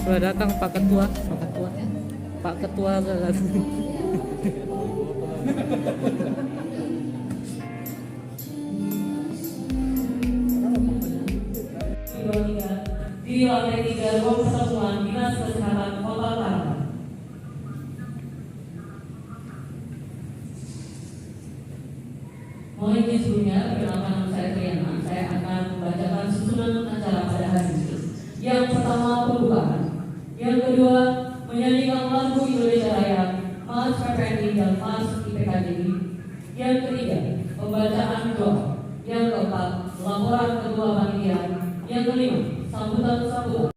Sudah datang Pak Ketua, Pak Ketua, Pak Ketua di lantai 3 ruang pertemuan Dinas Kesehatan Kota Tangerang. Mohon izin sebelumnya, perkenalkan nama saya Triana. Saya akan membacakan susunan acara pada hari ini. Yang pertama, pembukaan. Yang kedua, menyanyikan lagu Indonesia Raya, Mas PPNI dan Mas IPKJI. Yang ketiga, pembacaan doa. Yang keempat, laporan ketua panitia. Yang kelima, sambutan-sambutan.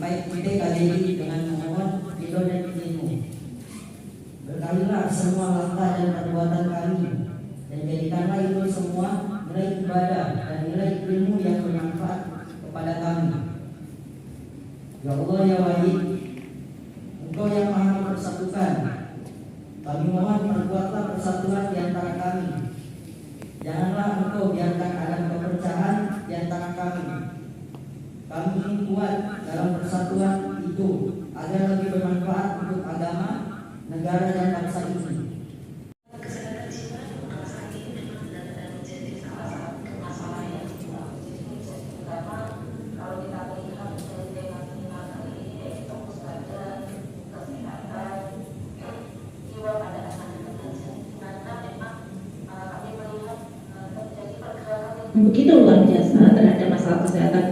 Baik IPKJI dengan memohon ridho dan izin-Mu. Berkalilah semua langkah dan perbuatan kami, dan jadikanlah itu semua nilai ibadah dan nilai ilmu yang bermanfaat kepada kami. Ya Allah ya Wahid, Engkau yang Maha mempersatukan, kami mohon perbuatlah persatuan di antara kami. Janganlah Engkau biarkan ada perpecahan di antara kami. Kami ingin kuat dalam persatuan itu agar lebih bermanfaat untuk agama, negara dan bangsa ini. Begitu luar biasa terhadap masalah kesehatan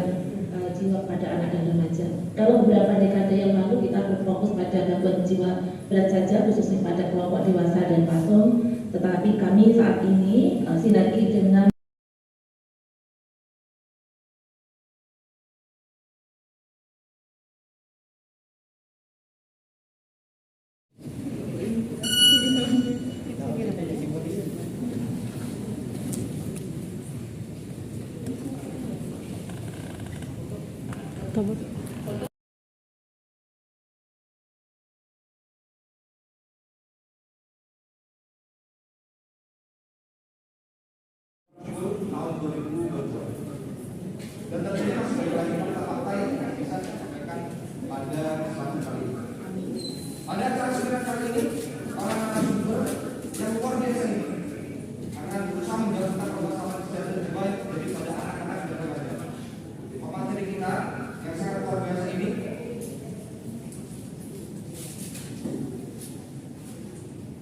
jiwa pada anak dan remaja. Kalau beberapa dekade yang lalu kita berfokus pada gangguan jiwa berat saja, khususnya pada kelompok dewasa dan pasung, tetapi kami saat ini sinergi dengan tahun 2022 dan tentunya sebagai fakta-fakta yang bisa disampaikan pada kesempatan kali ini. Pada acara seminar kali ini, para narasumber yang luar biasa ini akan berusaha menjalankan pemasaran kesehatan terbaik daripada anak-anak dan remaja. Pemateri kita yang sangat luar biasa ini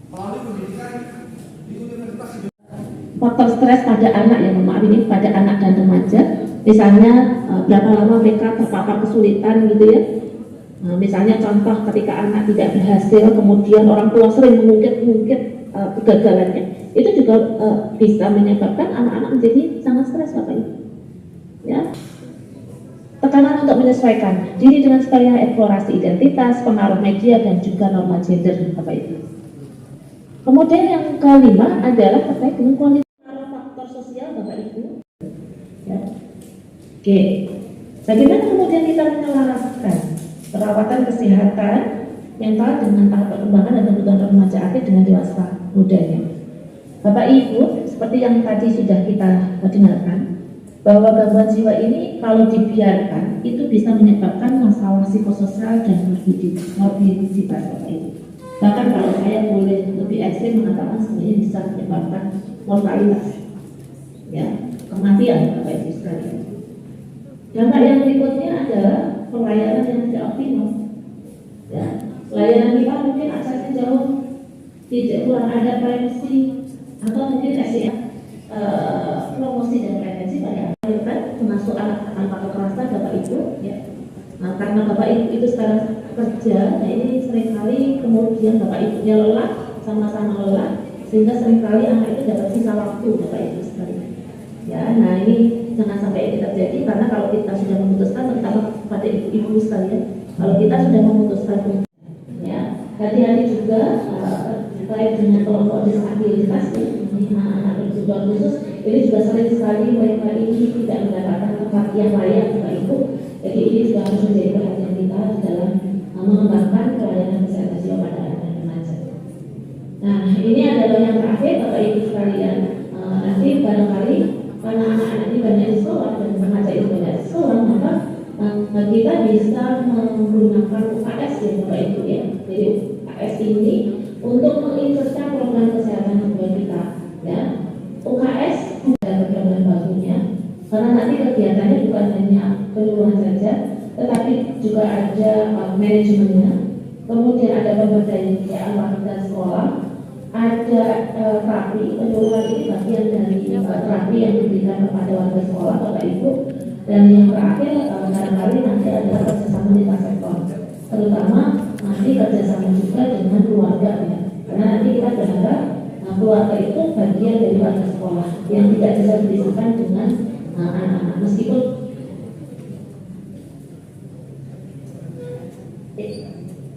melalui pendidikan di Universitas faktor stres pada anak, yang maaf ini pada anak dan remaja, misalnya berapa lama mereka terpapar kesulitan gitu ya. Misalnya contoh ketika anak tidak berhasil, kemudian orang tua sering mengungkit kegagalannya, itu juga bisa menyebabkan anak-anak menjadi sangat stres Bapak Ibu. Ya. Tekanan untuk menyesuaikan diri dengan supaya eksplorasi identitas, pengaruh media dan juga norma gender Bapak Ibu. Kemudian yang kelima adalah terkait dengan kualitas faktor sosial Bapak Ibu. Ya. Oke. Bagaimana kemudian kita menyelaraskan perawatan kesehatan yang taat dengan tahap perkembangan dan kebutuhan remaja aktif dengan dewasa mudanya. Bapak Ibu, seperti yang tadi sudah kita dengarkan, bahwa gangguan jiwa ini kalau dibiarkan itu bisa menyebabkan masalah psikososial dan morbiditas Bapak Ibu. Bahkan kalau saya boleh lebih ekstrim mengatakan sebenarnya bisa menyebabkan mortalitas, ya, kematian Bapak Ibu sekalian. Dampak yang berikutnya adalah pelayanan yang tidak optimal. Ya, pelayanan kita mungkin aksesnya jauh, tidak kurang ada prevensi atau mungkin SDM promosi dan prevensi pada anak termasuk anak tanpa kekerasan Bapak Ibu, ya. Nah, karena Bapak Ibu itu sekarang kerja, nah ini seringkali kemudian Bapak Ibunya lelah, sama-sama lelah, sehingga seringkali anak itu dapat sisa waktu Bapak Ibu sekalian. Ya, nah ini jangan sampai ini terjadi, karena kalau kita sudah memutuskan, terutama kepada ibu-ibu sekalian, kalau kita sudah memutuskan, ya hati-hati juga terkait dengan kelompok disabilitas, ini anak-anak berkebutuhan khusus, ini juga sering sekali mereka ini tidak mendapatkan tempat yang layak Bapak Ibu. Jadi ini juga harus menjadi perhatian kita di dalam mengembangkan pelayanan kesehatan jiwa pada anak dan remaja. Nah, ini adalah yang terakhir Bapak Ibu sekalian. Nanti barangkali karena anak-anak ini banyak di sekolah dan remaja itu banyak di sekolah, maka kita bisa menggunakan UKS ya Bapak Ibu ya. Jadi UKS ini untuk menginsertkan program kesehatan jiwa kita, ya. UKS ada program barunya, karena nanti kegiatannya bukan hanya penyuluhan saja, tetapi juga ada manajemennya, kemudian ada pemberdayaan warga sekolah, ada terapi. Penyuluhan ini bagian dari terapi yang diberikan kepada warga sekolah Bapak Ibu. Dan yang terakhir barangkali nanti adalah kerjasama lintas sektor, terutama nanti kerjasama juga dengan keluarga ya, karena nanti kita berharap keluarga itu bagian dari warga sekolah yang tidak bisa dipisahkan dengan anak-anak, meskipun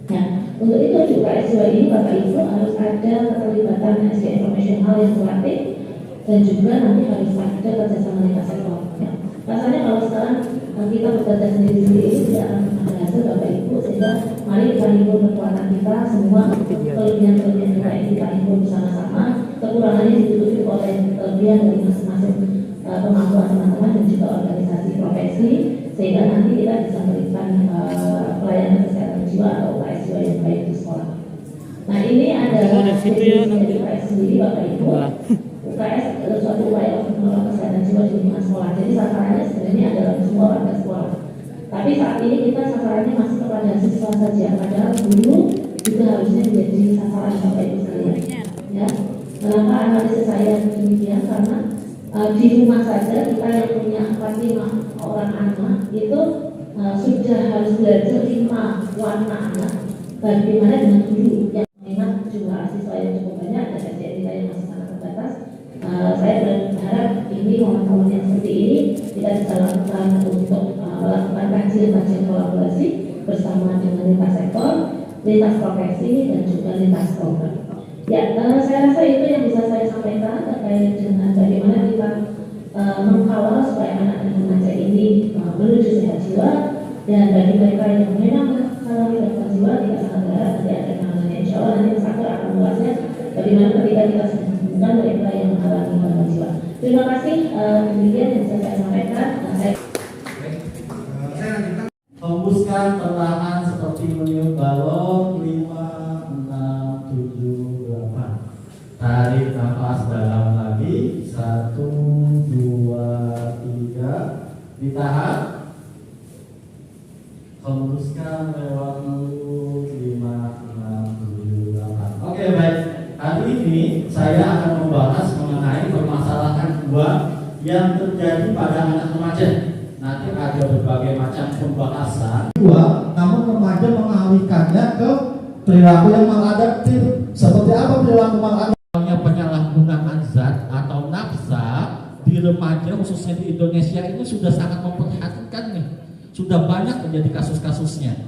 ya, untuk itu juga S2 ini Bapak Ibu harus ada keterlibatan SD informasional yang terlatih, dan juga nanti harus ada kerjasama lintas sektor ya. Rasanya kalau sekarang kita bekerja sendiri-sendiri tidak akan ada hasil Bapak Ibu, sehingga mari kita himpun kekuatan kita semua, kelebihan-kelebihan kita yang kita himpun bersama-sama, kekurangannya ditutupi oleh kelebihan dari masing-masing kemampuan teman-teman dan juga organisasi profesi, sehingga nanti kita bisa memberikan pelayanan kesehatan jiwa atau UKS jiwa yang baik di sekolah. Nah ini adalah definisi UKS sendiri Bapak Ibu. UKS adalah suatu upaya untuk melakukan kesehatan jiwa di lingkungan sekolah. Jadi sasarannya sebenarnya adalah semua warga sekolah. Tapi saat ini kita sasarannya masih kepada siswa saja, padahal guru juga harusnya menjadi sasaran Bapak Ibu sekalian. Ya, kenapa analisis saya demikian? Karena di rumah saja kita yang punya 45 orang anak itu sudah harus belajar 5 warna anak. Bagaimana dengan guru yang memang jumlah siswa yang cukup banyak dan SDM kita yang masih sangat terbatas? Saya berharap ini momen-momen yang seperti ini kita bisa lakukan untuk melakukan kajian-kajian kolaborasi bersama dengan lintas sektor, lintas profesi dan juga lintas program. Ya, saya rasa itu yang bisa saya sampaikan terkait dengan bagaimana kita mengkawal supaya anak dan remaja ini menuju sehat jiwa, dan bagi mereka yang memang mengalami gangguan jiwa tidak sangat berat nanti ada penanganannya. Insya Allah nanti Mas Akbar akan mengulasnya bagaimana ketika kita sembuhkan mereka yang mengalami gangguan jiwa. Terima kasih, demikian yang bisa saya sampaikan. Hembuskan perlahan seperti meniup balon 5, 6, 7, 8. Tarik nafas dalam lagi 1, 2, 3. Ditahan. Hembuskan lewat mulut 5, 6, 7, 8. Oke, baik. Hari ini saya akan membahas mengenai permasalahan jiwa yang terjadi pada anak remaja. Nanti ada berbagai macam pembahasan. Namun remaja mengalihkannya ke perilaku yang maladaptif. Seperti apa perilaku maladaptif? Penyalahgunaan zat atau nafsa di remaja khususnya di Indonesia ini sudah sangat memperhatikan nih. Sudah banyak menjadi kasus-kasusnya.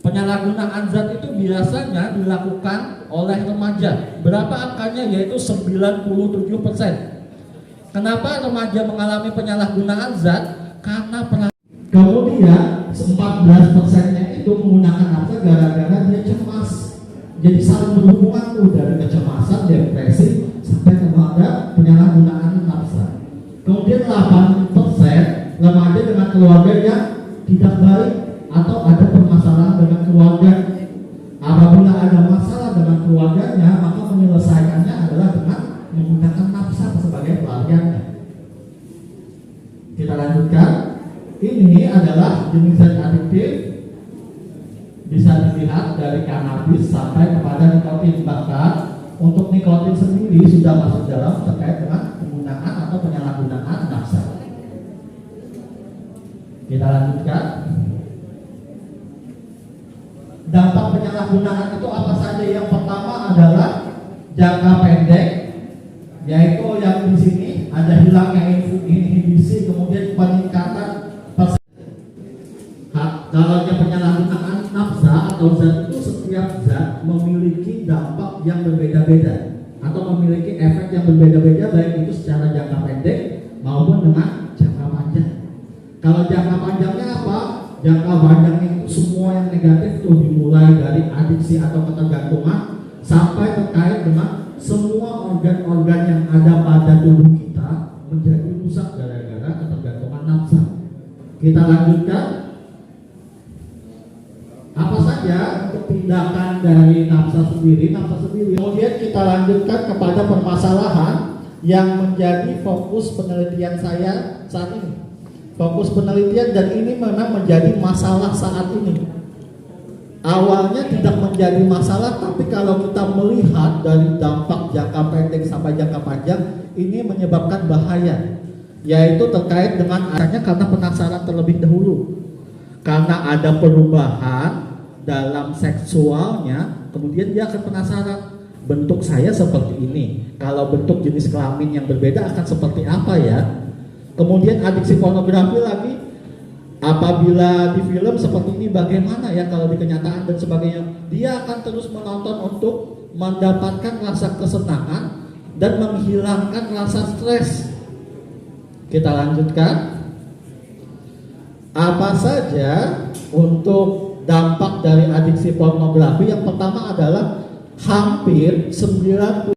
Penyalahgunaan zat itu biasanya dilakukan oleh remaja. Berapa angkanya? Yaitu 97%. Kenapa remaja mengalami penyalahgunaan zat? Karena kemudian 14%-nya itu menggunakan nafsa gara-gara dia cemas. Jadi saling berhubungan tuh dari kecemasan, depresi sampai kepada penyalahgunaan nafsa. Kemudian 8% remaja dengan keluarga yang tidak baik atau ada permasalahan dengan keluarga. Apabila ada masalah dengan keluarganya, maka menyelesaikannya adalah dengan menggunakan nafsa sebagai pelariannya. Kita lanjutkan. Ini adalah jenis zat adiktif, bisa dilihat dari kanabis sampai kepada nikotin. Bahkan untuk nikotin sendiri sudah masuk dalam terkait dengan penggunaan atau penyalahgunaan nafsa. Kita lanjutkan. Dampak penyalahgunaan itu apa saja? Yang pertama adalah jangka pendek, yaitu yang di sini ada hilangnya inhibisi, kemudian peningkatan. Kalau yang penyalahgunaan nafsa atau zat itu, setiap zat memiliki dampak yang berbeda-beda atau memiliki efek yang berbeda-beda, baik itu secara jangka pendek maupun dengan jangka panjang. Kalau jangka panjangnya apa? Jangka panjangnya itu semua yang negatif itu dimulai dari adiksi atau ketergantungan sampai terkait dengan semua organ-organ yang ada pada tubuh kita menjadi rusak gara-gara ketergantungan nafsa. Kita lanjutkan. Apa saja untuk tindakan dari nafsa sendiri. Kemudian kita lanjutkan kepada permasalahan yang menjadi fokus penelitian saya saat ini. Fokus penelitian, dan ini memang menjadi masalah saat ini. Awalnya tidak menjadi masalah, tapi kalau kita melihat dari dampak jangka pendek sampai jangka panjang, ini menyebabkan bahaya, yaitu terkait dengan adanya karena penasaran terlebih dahulu. Karena ada perubahan dalam seksualnya, kemudian dia akan penasaran, bentuk saya seperti ini, kalau bentuk jenis kelamin yang berbeda akan seperti apa ya. Kemudian adiksi pornografi lagi, apabila di film seperti ini bagaimana ya kalau di kenyataan dan sebagainya. Dia akan terus menonton untuk mendapatkan rasa kesenangan dan menghilangkan rasa stres. Kita lanjutkan. Apa saja untuk dampak dari adiksi pornografi? Yang pertama adalah hampir 90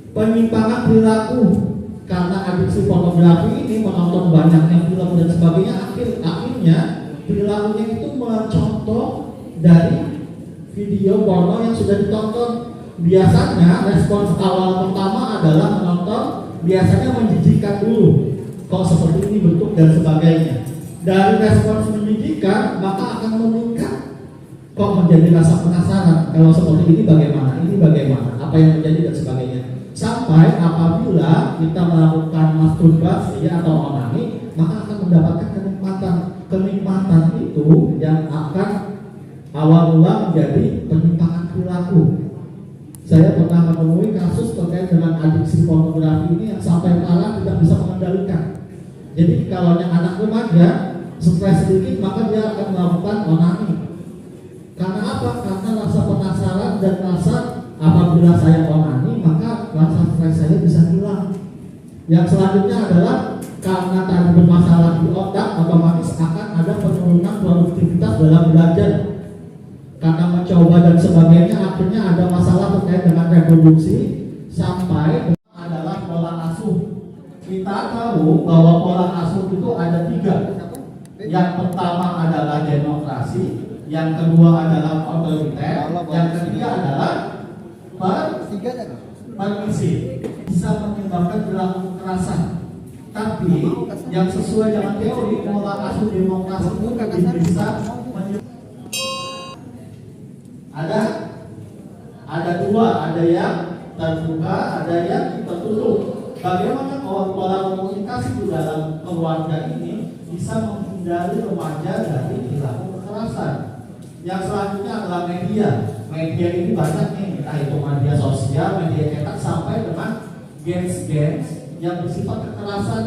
penyimpangan perilaku. Karena adiksi pornografi ini, menonton banyaknya film dan sebagainya, akhirnya perilakunya itu mencontoh dari video porno yang sudah ditonton. Biasanya respons awal pertama adalah menonton, biasanya menjijikkan dulu, kok seperti ini bentuk dan sebagainya. Dari respons menjijikkan maka akan meningkat, kok menjadi rasa penasaran, kalau seperti ini bagaimana, apa yang terjadi dan sebagainya. Sampai apabila kita melakukan masturbasi atau onani, maka akan mendapatkan kenikmatan itu yang akan awal mula menjadi penyimpangan perilaku. Saya pernah menemui kasus terkait dengan adiksi pornografi ini yang sampai parah tidak bisa mengendalikan. Jadi kalau yang anak remaja stres sedikit maka dia akan melakukan onani. Karena apa? Karena rasa penasaran dan rasa apabila saya onani maka rasa stres saya bisa hilang. Yang selanjutnya adalah karena tadi bermasalah di otak, otomatis akan ada penurunan produktivitas dalam belajar. Karena mencoba dan sebagainya, akhirnya ada masalah terkait dengan reproduksi sampai adalah pola asuh. Kita tahu bahwa pola asuh itu ada 3. Yang pertama adalah demokrasi, yang kedua adalah otoriter, yang ketiga adalah permisi, bisa menyebabkan perilaku kekerasan. Tapi yang sesuai dengan teori pola asuh demokrasi itu bisa ada 2, ada yang terbuka, ada yang tertutup. Bagaimana pola komunikasi di dalam keluarga ini bisa menghindari remaja dari perilaku kekerasan. Yang selanjutnya adalah media. Media ini banyak nih, entah itu media sosial, media cetak, sampai dengan games yang bersifat kekerasan.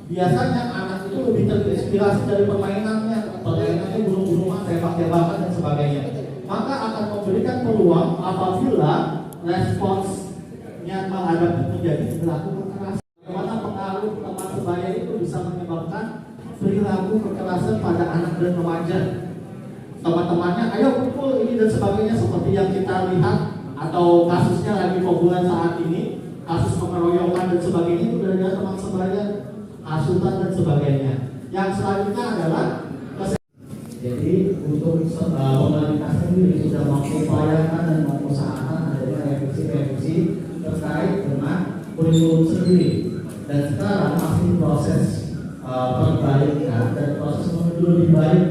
Biasanya anak itu lebih terinspirasi dari permainannya bunuh-bunuhan, tembak-tembakan dan sebagainya. Maka akan memberikan peluang apabila responsnya menghadapi menjadi perilaku kekerasan. Bagaimana pengaruh teman sebaya itu bisa menyebabkan perilaku kekerasan pada anak dan remaja. Teman-temannya ayo kumpul ini dan sebagainya, seperti yang kita lihat atau kasusnya lagi populer saat ini, kasus pengeroyokan dan sebagainya itu dari teman sebaya. asutan dan sebagainya. Yang selanjutnya adalah jadi untuk pemerintah sendiri sudah mengupayakan dan mengusahakan adanya revisi-revisi terkait dengan kurikulum sendiri, dan sekarang masih proses perbaikan dan proses menuju lebih baik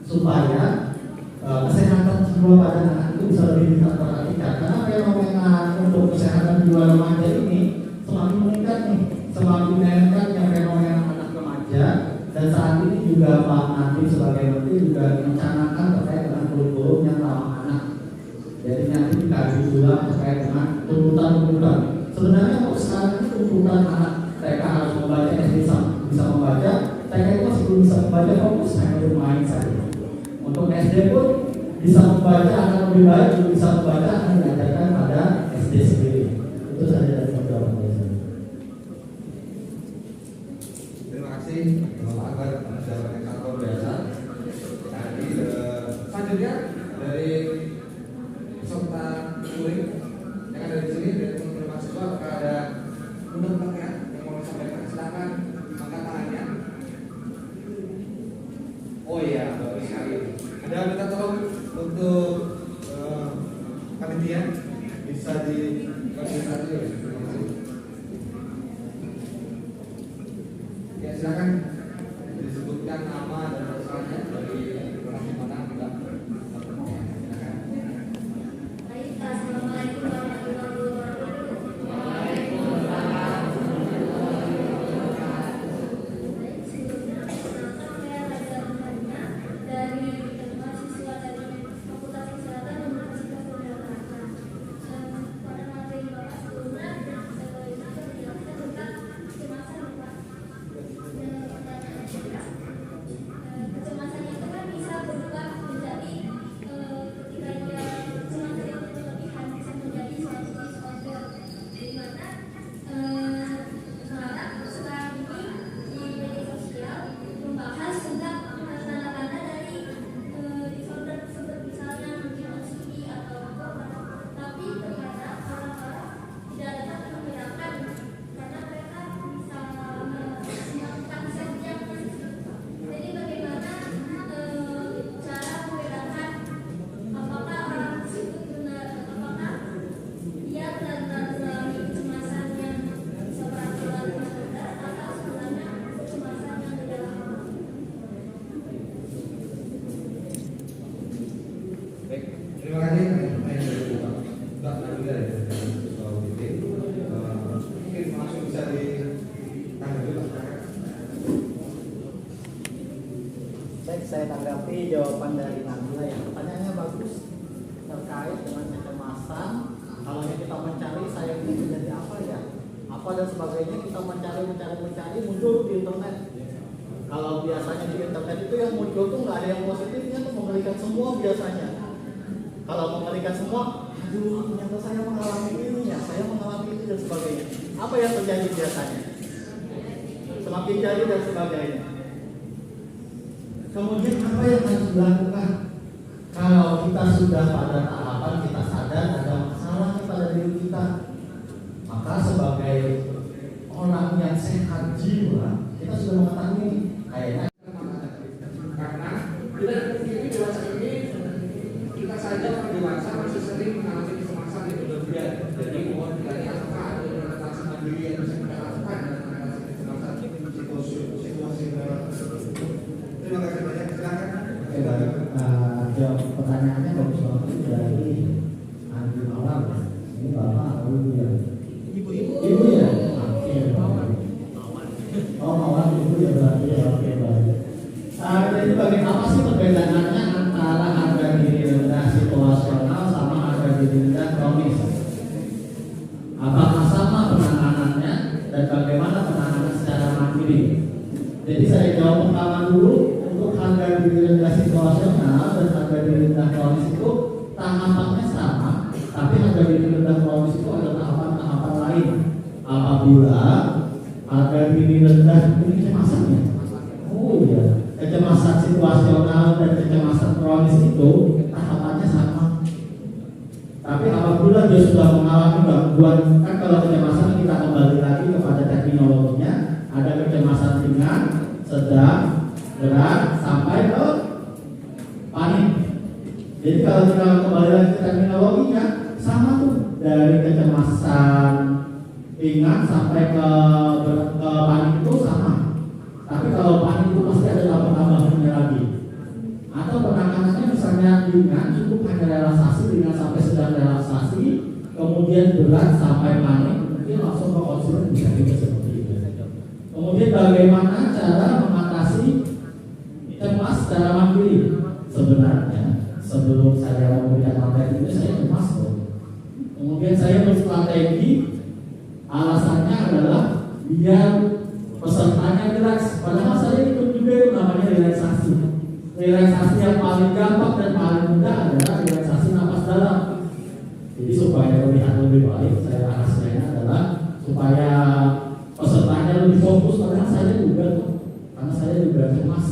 supaya kesehatan jiwa pada anak itu bisa lebih diperhatikan, karena fenomena untuk kesehatan jiwa remaja ini semakin meningkat nih, semakin meningkat yang fenomena anak remaja. Dan saat ini juga Pak Nadiem sebagai Menteri juga mencanangkan terkait dengan kurikulum yang ramah anak. Jadi nanti dikaji ulang terkait dengan tuntutan-tuntutan. Sebenarnya kalau sekarang ini tuntutan anak TK harus membaca, SD bisa membaca, TK itu masih belum bisa membaca, fokus hanya bermain saja. Untuk SD pun bisa membaca akan lebih baik, belum bisa membaca akan diajarkan pada SD sendiri. Itu saja dari penjelasan saya. Terima kasih Bapak Akbar penjelasan yang sangat luar biasa. Jadi selanjutnya dari peserta kuring yang ada di sini dari teman-teman mahasiswa, apakah ada undang-undang yang mau disampaikan? Silakan angkat tangannya. Oh iya, bagus sekali. Ada minta tolong untuk panitia bisa dikoordinasi. Terima kasih. Ya, silakan disebutkan nama dan perusahaannya dari lokasi mana kita. Silakan. Assalamualaikum warahmatullahi wabarakatuh. Sebelumnya saya Raja Muhammad dari mahasiswa dari Fakultas Kesehatan Universitas Yogyakarta. Pada materi Bapak sebelumnya itu menjelaskan tentang kecemasan Pak. Kecemasan itu kan bisa berubah menjadi ketika dia kecemasan yang berlebihan bisa menjadi suatu disorder, di mana malah sekarang ini di media sosial membahas tentang tanda-tanda dari disorder tersebut, misalnya mungkin OCD atau apa, tapi ternyata orang-orang tidak dapat membedakan karena mereka bisa melakukan self-diagnosis. Jadi bagaimana cara membedakan apakah orang tersebut benar, apakah dia benar-benar mengalami kecemasan yang bisa berakibat sadar atau sebenarnya kecemasan yang tidak lama. Baik, terima kasih pertanyaan dari Mbak Nabila dari Soal UIT. Mungkin langsung bisa ditanggapi Pak. Baik, saya tanggapi jawaban dari Nabila ya. Pertanyaannya bagus terkait dengan kecemasan. Kalau kita mencari saya ini menjadi apa ya? Apa dan sebagainya, kita mencari muncul di internet. Kalau biasanya di internet itu yang muncul tuh nggak ada yang positifnya, tuh mengerikan semua biasanya. Kalau mengerikan semua, aduh ternyata saya mengalami ini ya, saya mengalami ini dan sebagainya. Apa yang terjadi biasanya? Semakin jadi dan sebagainya. Kemudian apa yang harus dilakukan? Kalau kita sudah pada tahapan kita sadar ada masalah pada diri kita, maka sebagai orang yang sehat jiwa, kita sudah mengetahui kayaknya. Karena kita ini dewasa ini, kita saja orang dewasa masih sering mengalami kecemasan yang berlebihan. Jadi mohon kiranya apakah ada adaptasi mandiri yang bisa kita lakukan dalam mengatasi kecemasan situasi tersebut. Terima kasih banyak. Silakan. Oke, baik. Jawab pertanyaannya bagus banget dari Andi Mawar. Ini bapak atau ibu ya? Ibu ya? Oke, baik. Oh, Mawar ibu ya berarti ya. Oke, baik. Jadi bagaimana sih perbedaannya antara harga diri rendah situasional sama harga diri rendah kronis? Apakah sama penanganannya dan bagaimana penanganan secara mandiri? Jadi saya jawab pertama dulu. Untuk harga diri rendah situasional dan harga diri rendah kronis itu tahapannya sama, tapi harga diri rendah kronis itu ada tahapan-tahapan lain. Apabila harga diri rendah ini kecemasannya, oh iya, kecemasan situasional dan kecemasan kronis itu tahapannya sama. Tapi apabila dia sudah mengalami gangguan, kan kalau kecemasan kita kembali lagi kepada terminologinya, Ada kecemasan ringan, sedang, berat, sampai ke panik. Jadi kalau kita kembali lagi ke terminologinya, sama tuh dari kecemasan ringan sampai ke panik itu sama. Tapi kalau panik itu pasti ada tambahannya lagi. Atau penanganannya misalnya ringan cukup hanya relaksasi, ringan sampai sedang relaksasi, kemudian berat sampai panik, mungkin langsung ke konselor bisa juga seperti itu. Kemudian bagaimana cara mengatasi cemas secara mandiri? Sebenarnya sebelum saya memberikan materi itu saya cemas loh. Kemudian saya berstrategi, alasannya adalah biar pesertanya rileks. Padahal saya ikut juga itu namanya relaksasi. Relaksasi yang paling gampang dan paling mudah adalah relaksasi napas dalam. Jadi supaya terlihat lebih baik, saya rahasianya adalah supaya pesertanya lebih fokus. Padahal saya juga tuh, karena saya juga cemas,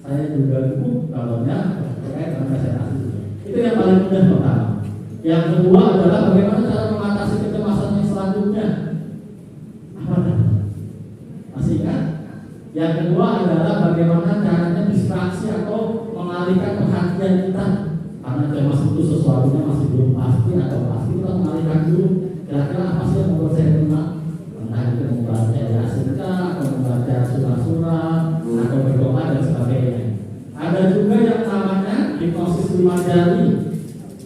saya juga gugup kalaunya terkait dengan presentasi. Itu yang paling mudah pertama. Yang kedua adalah bagaimana cara mengatasi kecemasan yang selanjutnya. Apa? Masih kan? Yang kedua adalah bagaimana caranya distraksi atau mengalihkan perhatian kita. Karena cemas itu sesuatunya masih belum pasti atau pasti, kita mengalihkan dulu. Kira-kira apa sih yang membuat saya tenang? Entah itu membaca yasin atau membaca surah-surah atau berdoa dan sebagainya. Ada juga yang namanya hipnosis 5 jari.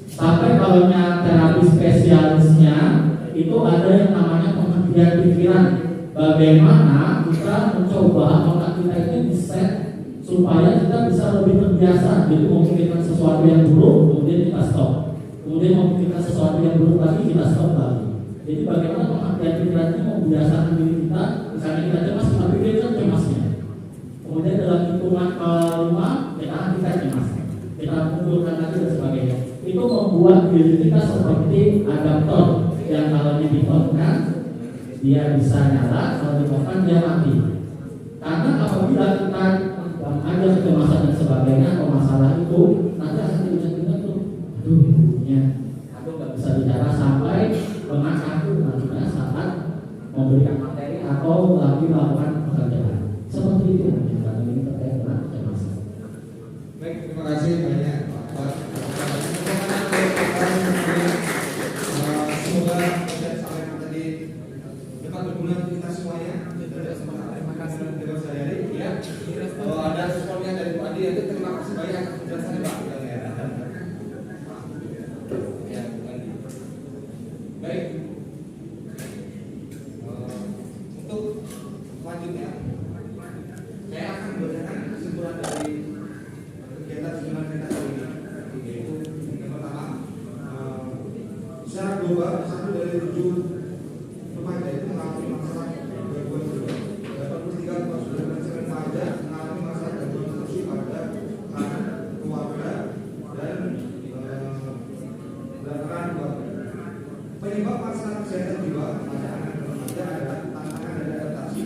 Sampai kalau terapi spesialisnya itu ada yang namanya penghentian pikiran. Bagaimana kita mencoba otak kita ini diset supaya kita bisa lebih terbiasa. Jadi memikirkan sesuatu yang buruk, kemudian kita stop. Kemudian memikirkan sesuatu yang buruk lagi, kita stop lagi. Jadi bagaimana pengertian pikiran ini membiasakan diri kita. Misalnya kita cemas, kita pikirkan cemasnya. Kemudian dalam hitungan kelima, kita hentikan cemasnya. Kita kumpulkan lagi dan sebagainya. Itu membuat diri kita seperti adaptor yang kalau dihidupkan dia bisa nyala, kalau dihidupkan dia mati. Karena apabila kita ada kecemasan dan sebagainya atau masalah itu, nanti akan ingat-ingat tuh, aduh ibunya, aku nggak bisa bicara sampai mengaku nantinya saat memberikan materi atau lagi melakukan pekerjaan. Seperti itu mungkin ini terkait dengan kecemasan. Baik, terima kasih banyak Pak. Semoga sampaikan tadi dapat berguna untuk kita semuanya. Terima kasih dengan saya ya. Kalau ada responnya dari Pak Adi, itu terima kasih banyak atas penjelasannya Pak. Ya, baik. Untuk selanjutnya, saya akan membacakan kesimpulan dari kegiatan seminar kita kali ini, yaitu yang pertama, secara global 1 dari 7 remaja itu mengalami masalah gangguan jiwa. 83% remaja mengalami masalah gangguan emosi pada anak, keluarga, dan peran keluarga. Penyebab masalah kesehatan jiwa pada anak dan remaja adalah tantangan dan adaptasi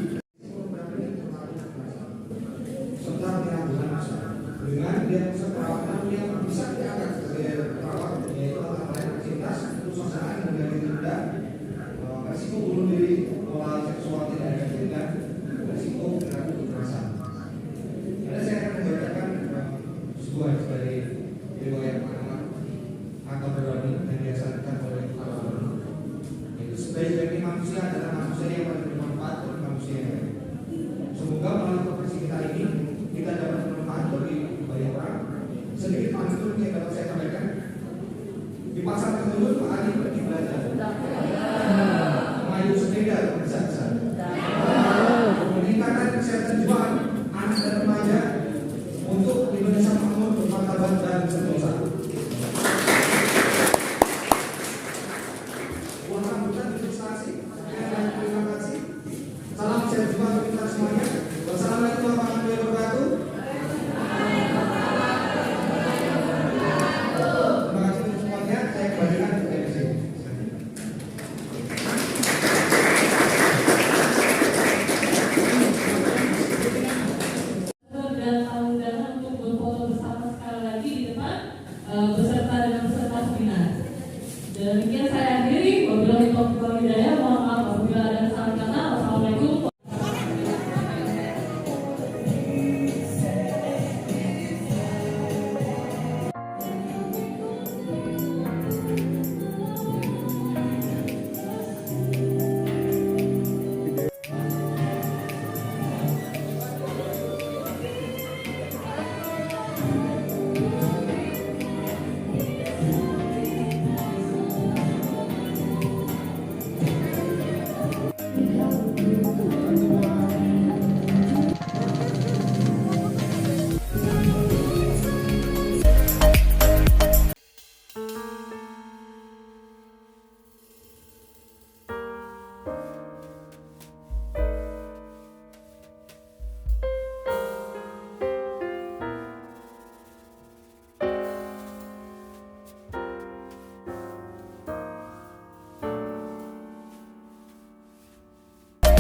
serta penyambungan masa dengan diagnosa perawatan yang bisa dianggap sebagai perawat, yaitu antara lain aktivitas kesusahan menjadi rendah, resiko bunuh diri, pola seksual tidak efektif, dan resiko perilaku kekerasan. Jadi saya akan membacakan sebuah dari riwayat Muhammad atau Berani yang diajarkan oleh Al-Quran. Itu sebaik-baiknya manusia adalah manusia yang paling bermanfaat bagi manusia yang lain. Semoga melalui profesi kita ini kita dapat bermanfaat bagi banyak orang. Sedikit pantun yang dapat saya sampaikan. Di pasar Kendurun Pak Ali pergi belajar. Mengayuh sepeda besar-besar. Meningkatkan kesehatan jiwa anak dan remaja untuk Indonesia makmur, bermartabat dan sentosa. Buah rambutan investasi. Terima kasih. Salam sehat jiwa untuk kita semuanya. Wassalamualaikum warahmatullahi wabarakatuh. Terima kasih untuk semuanya. Saya kembalikan ke MC. Dan undangan untuk berfoto bersama sekali lagi di depan beserta dengan peserta seminar. Demikian saya akhiri. Wabillahi taufiq wal hidayah.